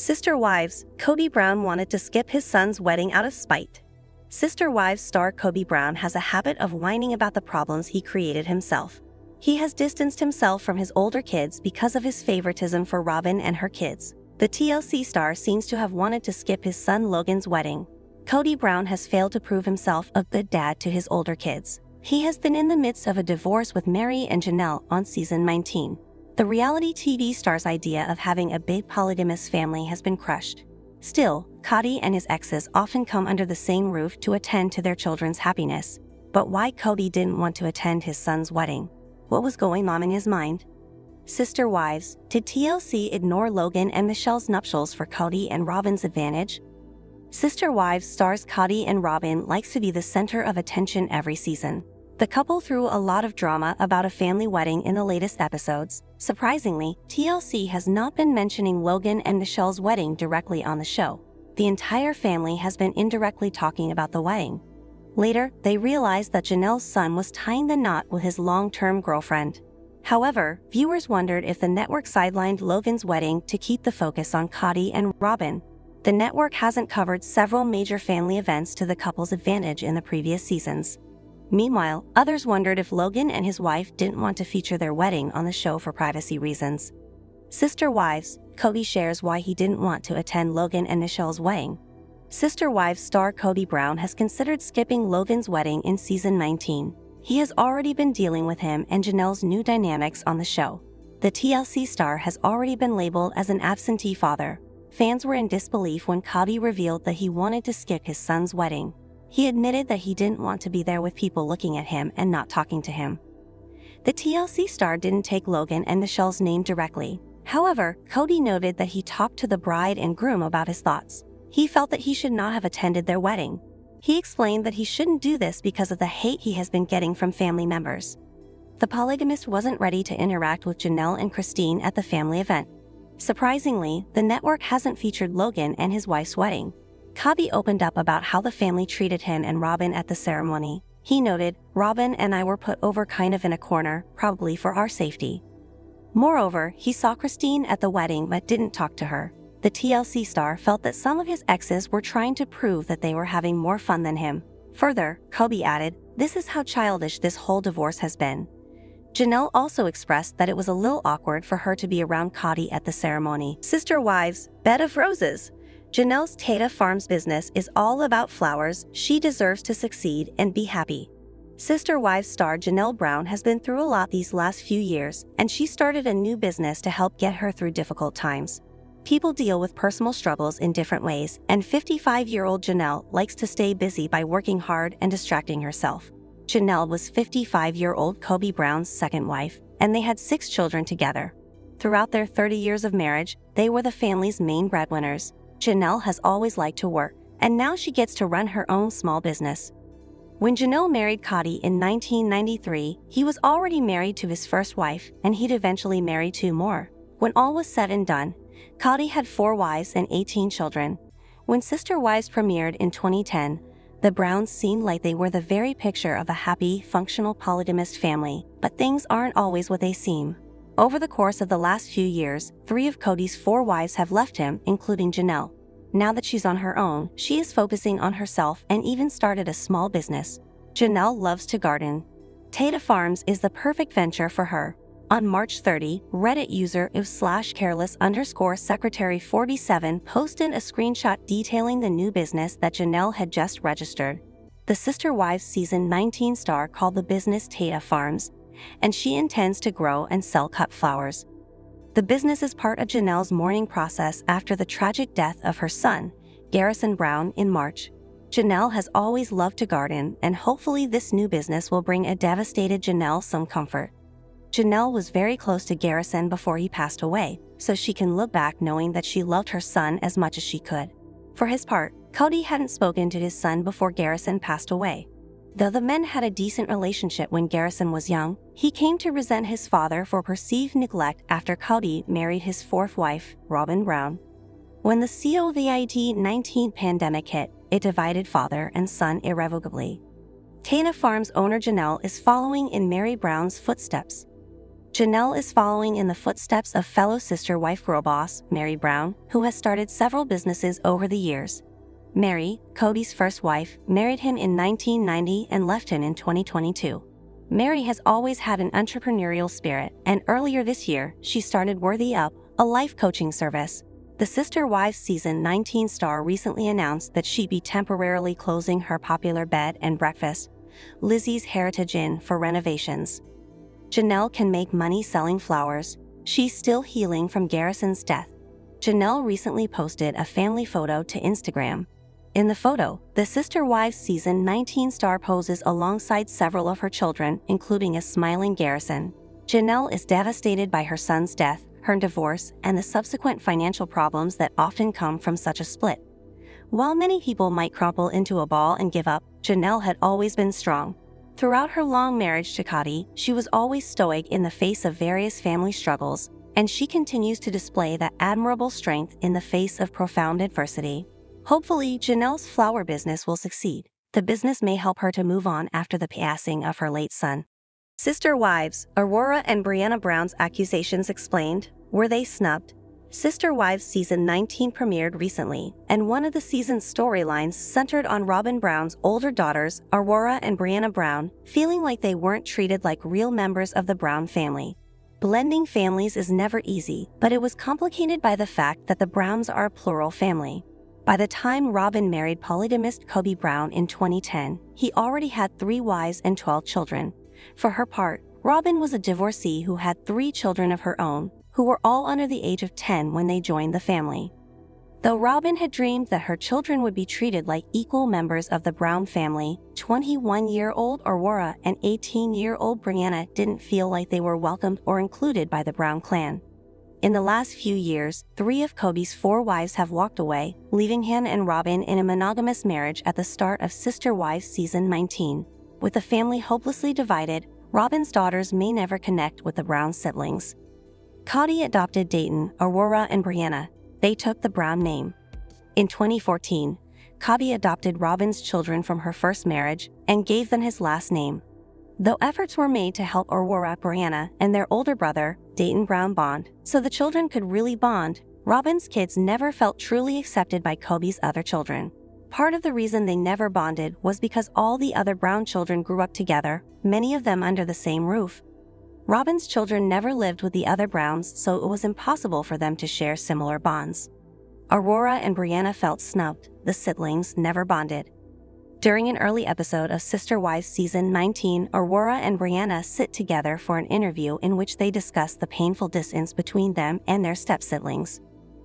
Sister Wives, Kody Brown wanted to skip his son's wedding out of spite. Sister Wives star Kody Brown has a habit of whining about the problems he created himself. He has distanced himself from his older kids because of his favoritism for Robyn and her kids. The TLC star seems to have wanted to skip his son Logan's wedding. Kody Brown has failed to prove himself a good dad to his older kids. He has been in the midst of a divorce with Mary and Janelle on season 19. The reality TV star's idea of having a big polygamous family has been crushed. Still, Kody and his exes often come under the same roof to attend to their children's happiness. But why Kody didn't want to attend his son's wedding? What was going on in his mind? Sister Wives, did TLC ignore Logan and Michelle's nuptials for Kody and Robyn's advantage? Sister Wives stars Kody and Robyn likes to be the center of attention every season. The couple threw a lot of drama about a family wedding in the latest episodes. Surprisingly, TLC has not been mentioning Logan and Michelle's wedding directly on the show. The entire family has been indirectly talking about the wedding. Later, they realized that Janelle's son was tying the knot with his long-term girlfriend. However, viewers wondered if the network sidelined Logan's wedding to keep the focus on Kody and Robyn. The network hasn't covered several major family events to the couple's advantage in the previous seasons. Meanwhile, others wondered if Logan and his wife didn't want to feature their wedding on the show for privacy reasons. Sister Wives, Kody shares why he didn't want to attend Logan and Michelle's wedding. Sister Wives star Kody Brown has considered skipping Logan's wedding in season 19. He has already been dealing with him and Janelle's new dynamics on the show. The TLC star has already been labeled as an absentee father. Fans were in disbelief when Kody revealed that he wanted to skip his son's wedding. He admitted that he didn't want to be there with people looking at him and not talking to him. The TLC star didn't take Logan and Michelle's name directly. However, Kody noted that he talked to the bride and groom about his thoughts. He felt that he should not have attended their wedding. He explained that he shouldn't do this because of the hate he has been getting from family members. The polygamist wasn't ready to interact with Janelle and Christine at the family event. Surprisingly, the network hasn't featured Logan and his wife's wedding. Kody opened up about how the family treated him and Robyn at the ceremony. He noted, "Robyn and I were put over kind of in a corner, probably for our safety." Moreover, he saw Christine at the wedding but didn't talk to her. The TLC star felt that some of his exes were trying to prove that they were having more fun than him. Further, Kody added, "This is how childish this whole divorce has been." Janelle also expressed that it was a little awkward for her to be around Kody at the ceremony. Sister Wives, Bed of Roses. Janelle's Tata Farms business is all about flowers. She deserves to succeed and be happy. Sister Wives star Janelle Brown has been through a lot these last few years, and she started a new business to help get her through difficult times. People deal with personal struggles in different ways, and 55-year-old Janelle likes to stay busy by working hard and distracting herself. Janelle was 55-year-old Kody Brown's second wife, and they had 6 children together. Throughout their 30 years of marriage, they were the family's main breadwinners. Janelle has always liked to work, and now she gets to run her own small business. When Janelle married Kody in 1993, he was already married to his first wife, and he'd eventually marry 2 more. When all was said and done, Kody had 4 wives and 18 children. When Sister Wives premiered in 2010, the Browns seemed like they were the very picture of a happy, functional polygamist family, but things aren't always what they seem. Over the course of the last few years, 3 of Kody's 4 wives have left him, including Janelle. Now that she's on her own, she is focusing on herself and even started a small business. Janelle loves to garden. Tata Farms is the perfect venture for her. On March 30, Reddit user if/careless_secretary47 posted a screenshot detailing the new business that Janelle had just registered. The Sister Wives season 19 star called the business Tata Farms, and she intends to grow and sell cut flowers. The business is part of Janelle's mourning process after the tragic death of her son, Garrison Brown, in March. Janelle has always loved to garden, and hopefully this new business will bring a devastated Janelle some comfort. Janelle was very close to Garrison before he passed away, so she can look back knowing that she loved her son as much as she could. For his part, Kody hadn't spoken to his son before Garrison passed away. Though the men had a decent relationship when Garrison was young, he came to resent his father for perceived neglect after Kody married his 4th wife, Robyn Brown. When the COVID-19 pandemic hit, it divided father and son irrevocably. Tata Farms owner Janelle is following in Mary Brown's footsteps. Janelle is following in the footsteps of fellow sister wife girl boss, Meri Brown, who has started several businesses over the years. Meri, Kody's first wife, married him in 1990 and left him in 2022. Meri has always had an entrepreneurial spirit, and earlier this year, she started Worthy Up, a life coaching service. The Sister Wives Season 19 star recently announced that she'd be temporarily closing her popular bed and breakfast, Lizzie's Heritage Inn, for renovations. Janelle can make money selling flowers. She's still healing from Garrison's death. Janelle recently posted a family photo to Instagram. In the photo, the Sister Wives Season 19 star poses alongside several of her children, including a smiling Garrison. Janelle is devastated by her son's death, her divorce, and the subsequent financial problems that often come from such a split. While many people might crumple into a ball and give up, Janelle had always been strong. Throughout her long marriage to Kody, she was always stoic in the face of various family struggles, and she continues to display that admirable strength in the face of profound adversity. Hopefully, Janelle's flower business will succeed. The business may help her to move on after the passing of her late son. Sister Wives, Aurora and Brianna Brown's accusations explained. Were they snubbed? Sister Wives Season 19 premiered recently, and one of the season's storylines centered on Robyn Brown's older daughters, Aurora and Brianna Brown, feeling like they weren't treated like real members of the Brown family. Blending families is never easy, but it was complicated by the fact that the Browns are a plural family. By the time Robyn married polygamist Kody Brown in 2010, he already had 3 wives and 12 children. For her part, Robyn was a divorcee who had 3 children of her own, who were all under the age of 10 when they joined the family. Though Robyn had dreamed that her children would be treated like equal members of the Brown family, 21-year-old Aurora and 18-year-old Brianna didn't feel like they were welcomed or included by the Brown clan. In the last few years, 3 of Kody's 4 wives have walked away, leaving him and Robyn in a monogamous marriage at the start of Sister Wives Season 19. With the family hopelessly divided, Robyn's daughters may never connect with the Brown siblings. Kody adopted Dayton, Aurora, and Brianna. They took the Brown name. In 2014, Kody adopted Robyn's children from her first marriage and gave them his last name. Though efforts were made to help Aurora, Brianna, and their older brother, Dayton Brown, bond, so the children could really bond, Robyn's kids never felt truly accepted by Kody's other children. Part of the reason they never bonded was because all the other Brown children grew up together, many of them under the same roof. Robyn's children never lived with the other Browns, so it was impossible for them to share similar bonds. Aurora and Brianna felt snubbed. The siblings never bonded. During an early episode of Sister Wives Season 19, Aurora and Brianna sit together for an interview in which they discuss the painful distance between them and their step-siblings.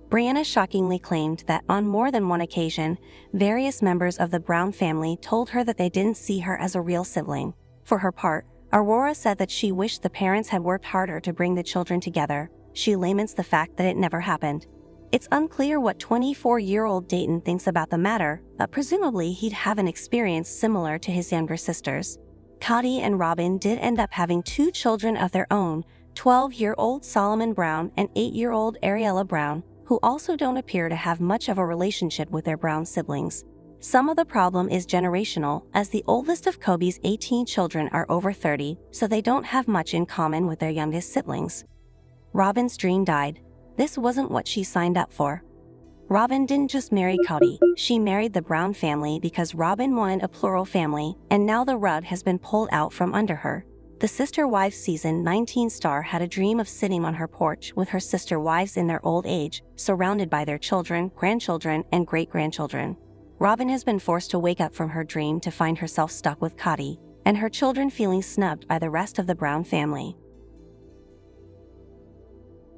Brianna shockingly claimed that on more than one occasion, various members of the Brown family told her that they didn't see her as a real sibling. For her part, Aurora said that she wished the parents had worked harder to bring the children together. She laments the fact that it never happened. It's unclear what 24-year-old Dayton thinks about the matter, but presumably he'd have an experience similar to his younger sisters. Kody and Robyn did end up having 2 children of their own, 12-year-old Solomon Brown and 8-year-old Ariella Brown, who also don't appear to have much of a relationship with their Brown siblings. Some of the problem is generational, as the oldest of Kody's 18 children are over 30, so they don't have much in common with their youngest siblings. Robyn's dream died. This wasn't what she signed up for. Robyn didn't just marry Kody, she married the Brown family because Robyn wanted a plural family, and now the rug has been pulled out from under her. The Sister Wives Season 19 star had a dream of sitting on her porch with her sister wives in their old age, surrounded by their children, grandchildren, and great-grandchildren. Robyn has been forced to wake up from her dream to find herself stuck with Kody, and her children feeling snubbed by the rest of the Brown family.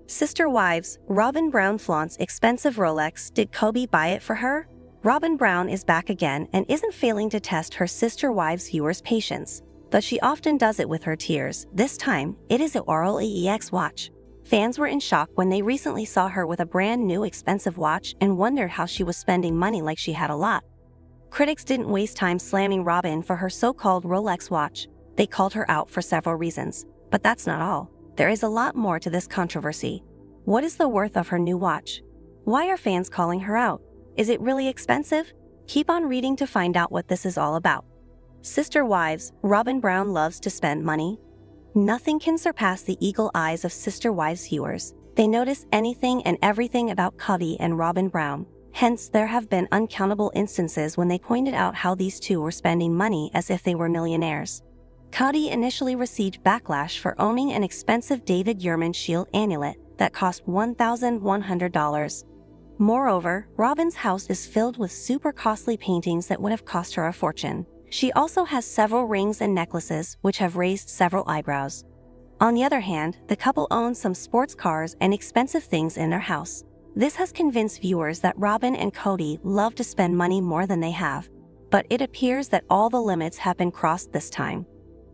Sister Wives, Robyn Brown flaunts expensive Rolex. Did Kody buy it for her? Robyn Brown is back again and isn't failing to test her Sister Wives viewers' patience. Though she often does it with her tears, this time, it is an Oral EX watch. Fans were in shock when they recently saw her with a brand new expensive watch and wondered how she was spending money like she had a lot. Critics didn't waste time slamming Robyn for her so-called Rolex watch. They called her out for several reasons. But that's not all. There is a lot more to this controversy. What is the worth of her new watch? Why are fans calling her out? Is it really expensive? Keep on reading to find out what this is all about. Sister Wives, Robyn Brown loves to spend money. Nothing can surpass the eagle eyes of Sister Wives viewers. They notice anything and everything about Kody and Robin Brown. Hence, there have been uncountable instances when they pointed out how these two were spending money as if they were millionaires. Kody initially received backlash for owning an expensive David Yurman shield amulet that cost $1,100. Moreover, Robin's house is filled with super costly paintings that would have cost her a fortune. She also has several rings and necklaces which have raised several eyebrows. On the other hand, the couple owns some sports cars and expensive things in their house. This has convinced viewers that Robin and Kody love to spend money more than they have. But it appears that all the limits have been crossed this time.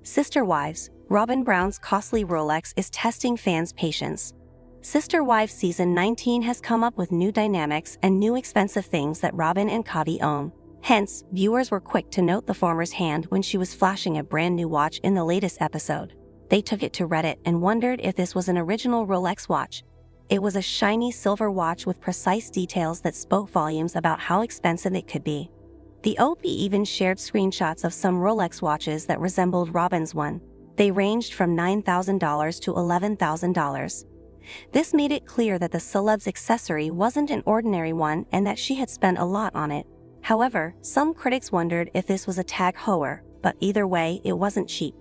Sister Wives, Robin Brown's costly Rolex is testing fans' patience. Sister Wives Season 19 has come up with new dynamics and new expensive things that Robin and Kody own. Hence, viewers were quick to note the former's hand when she was flashing a brand new watch in the latest episode. They took it to Reddit and wondered if this was an original Rolex watch. It was a shiny silver watch with precise details that spoke volumes about how expensive it could be. The OP even shared screenshots of some Rolex watches that resembled Robin's one. They ranged from $9,000 to $11,000. This made it clear that the celeb's accessory wasn't an ordinary one and that she had spent a lot on it. However, some critics wondered if this was a tag hoer, but either way, it wasn't cheap.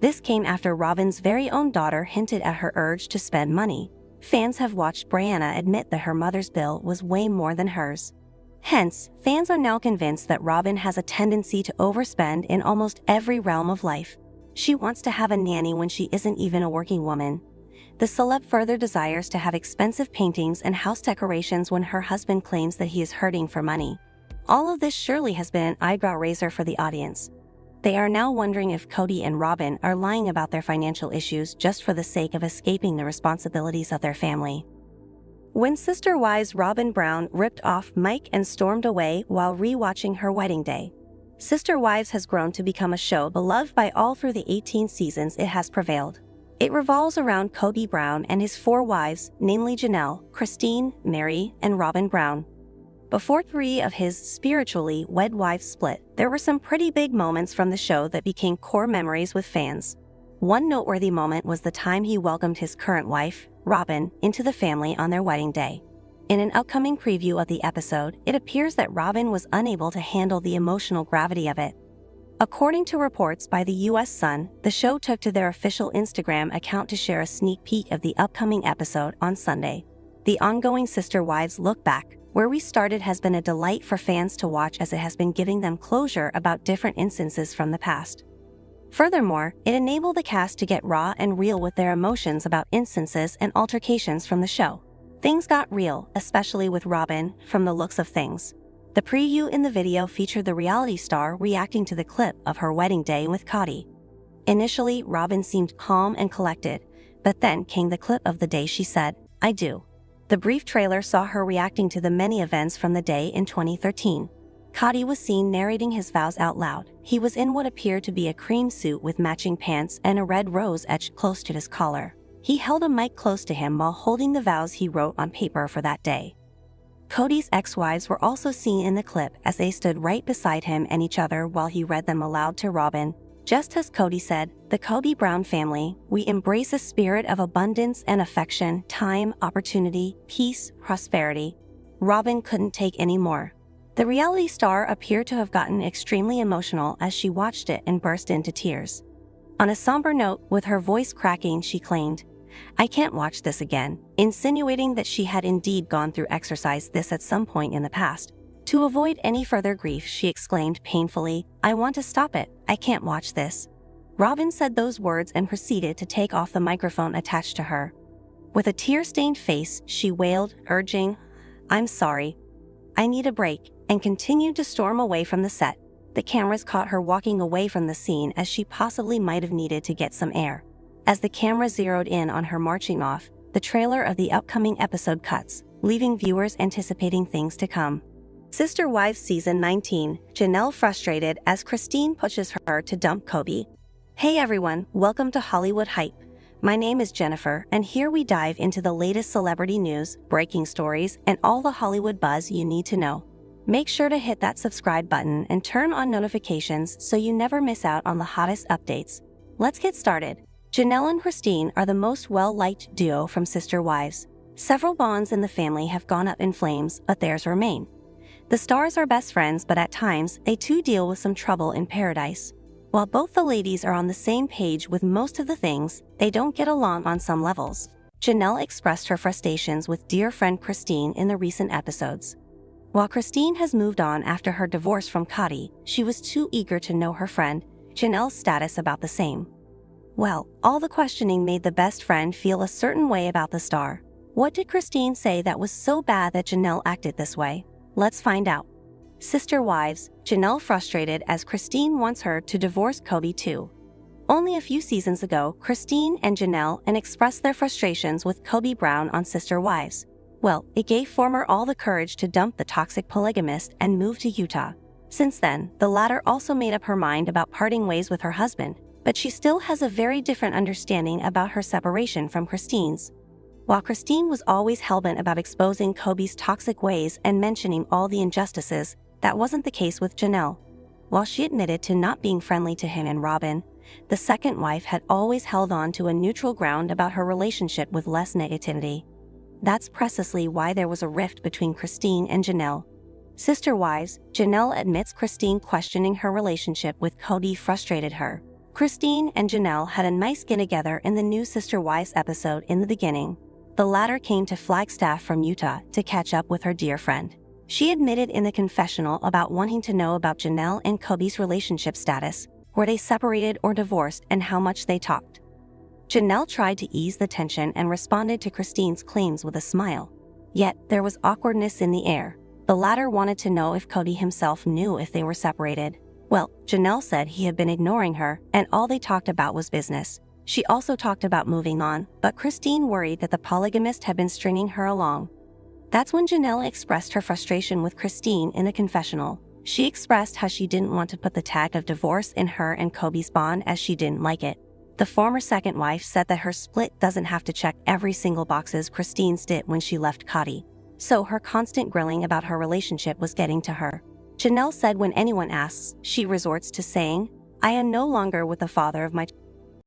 This came after Robin's very own daughter hinted at her urge to spend money. Fans have watched Brianna admit that her mother's bill was way more than hers. Hence, fans are now convinced that Robin has a tendency to overspend in almost every realm of life. She wants to have a nanny when she isn't even a working woman. The celeb further desires to have expensive paintings and house decorations when her husband claims that he is hurting for money. All of this surely has been an eyebrow raiser for the audience. They are now wondering if Kody and Robin are lying about their financial issues just for the sake of escaping the responsibilities of their family. When Sister Wives Robin Brown ripped off mic and stormed away while re-watching her wedding day. Sister Wives has grown to become a show beloved by all through the 18 seasons it has prevailed. It revolves around Kody Brown and his 4 wives, namely Janelle, Christine, Mary, and Robin Brown. Before 3 of his spiritually wed wives split, there were some pretty big moments from the show that became core memories with fans. One noteworthy moment was the time he welcomed his current wife, Robin, into the family on their wedding day. In an upcoming preview of the episode, it appears that Robin was unable to handle the emotional gravity of it. According to reports by the US Sun, the show took to their official Instagram account to share a sneak peek of the upcoming episode on Sunday. The ongoing Sister Wives look back, where we started, has been a delight for fans to watch as it has been giving them closure about different instances from the past. Furthermore, it enabled the cast to get raw and real with their emotions about instances and altercations from the show. Things got real, especially with Robin, from the looks of things. The preview in the video featured the reality star reacting to the clip of her wedding day with Kody. Initially, Robin seemed calm and collected, but then came the clip of the day she said, "I do." The brief trailer saw her reacting to the many events from the day in 2013. Kody was seen narrating his vows out loud. He was in what appeared to be a cream suit with matching pants and a red rose etched close to his collar. He held a mic close to him while holding the vows he wrote on paper for that day. Kody's ex-wives were also seen in the clip as they stood right beside him and each other while he read them aloud to Robin. Just as Kody said, "The Kody Brown family, we embrace a spirit of abundance and affection, time, opportunity, peace, prosperity." Robin couldn't take any more. The reality star appeared to have gotten extremely emotional as she watched it and burst into tears. On a somber note, with her voice cracking, she claimed, "I can't watch this again," insinuating that she had indeed gone through exercise this at some point in the past. To avoid any further grief, she exclaimed painfully, "I want to stop it. I can't watch this." Robin said those words and proceeded to take off the microphone attached to her. With a tear-stained face, she wailed, urging, "I'm sorry. I need a break," and continued to storm away from the set. The cameras caught her walking away from the scene as she possibly might have needed to get some air. As the camera zeroed in on her marching off, the trailer of the upcoming episode cuts, leaving viewers anticipating things to come. Sister Wives Season 19, Janelle frustrated as Christine pushes her to dump Kody. Hey everyone, welcome to Hollywood Hype. My name is Jennifer, and here we dive into the latest celebrity news, breaking stories, and all the Hollywood buzz you need to know. Make sure to hit that subscribe button and turn on notifications so you never miss out on the hottest updates. Let's get started. Janelle and Christine are the most well-liked duo from Sister Wives. Several bonds in the family have gone up in flames, but theirs remain. The stars are best friends, but at times, they too deal with some trouble in paradise. While both the ladies are on the same page with most of the things, they don't get along on some levels. Janelle expressed her frustrations with dear friend Christine in the recent episodes. While Christine has moved on after her divorce from Kody, she was too eager to know her friend Janelle's status about the same. Well, all the questioning made the best friend feel a certain way about the star. What did Christine say that was so bad that Janelle acted this way? Let's find out. Sister Wives, Janelle frustrated as Christine wants her to divorce Kody too. Only a few seasons ago, Christine and Janelle expressed their frustrations with Kody Brown on Sister Wives. Well, it gave former all the courage to dump the toxic polygamist and move to Utah. Since then, the latter also made up her mind about parting ways with her husband, but she still has a very different understanding about her separation from Christine's. While Christine was always hellbent about exposing Kody's toxic ways and mentioning all the injustices, that wasn't the case with Janelle. While she admitted to not being friendly to him and Robin, the second wife had always held on to a neutral ground about her relationship with less negativity. That's precisely why there was a rift between Christine and Janelle. Sister Wives, Janelle admits Christine questioning her relationship with Kody frustrated her. Christine and Janelle had a nice get together in the new Sister Wives episode in the beginning. The latter came to Flagstaff from Utah to catch up with her dear friend. She admitted in the confessional about wanting to know about Janelle and Kody's relationship status, were they separated or divorced, and how much they talked. Janelle tried to ease the tension and responded to Christine's claims with a smile. Yet, there was awkwardness in the air. The latter wanted to know if Kody himself knew if they were separated. Well, Janelle said he had been ignoring her, and all they talked about was business. She also talked about moving on, but Christine worried that the polygamist had been stringing her along. That's when Janelle expressed her frustration with Christine in the confessional. She expressed how she didn't want to put the tag of divorce in her and Kody's bond as she didn't like it. The former second wife said that her split doesn't have to check every single boxes Christine's did when she left Kody. So her constant grilling about her relationship was getting to her. Janelle said when anyone asks, she resorts to saying, "I am no longer with the father of my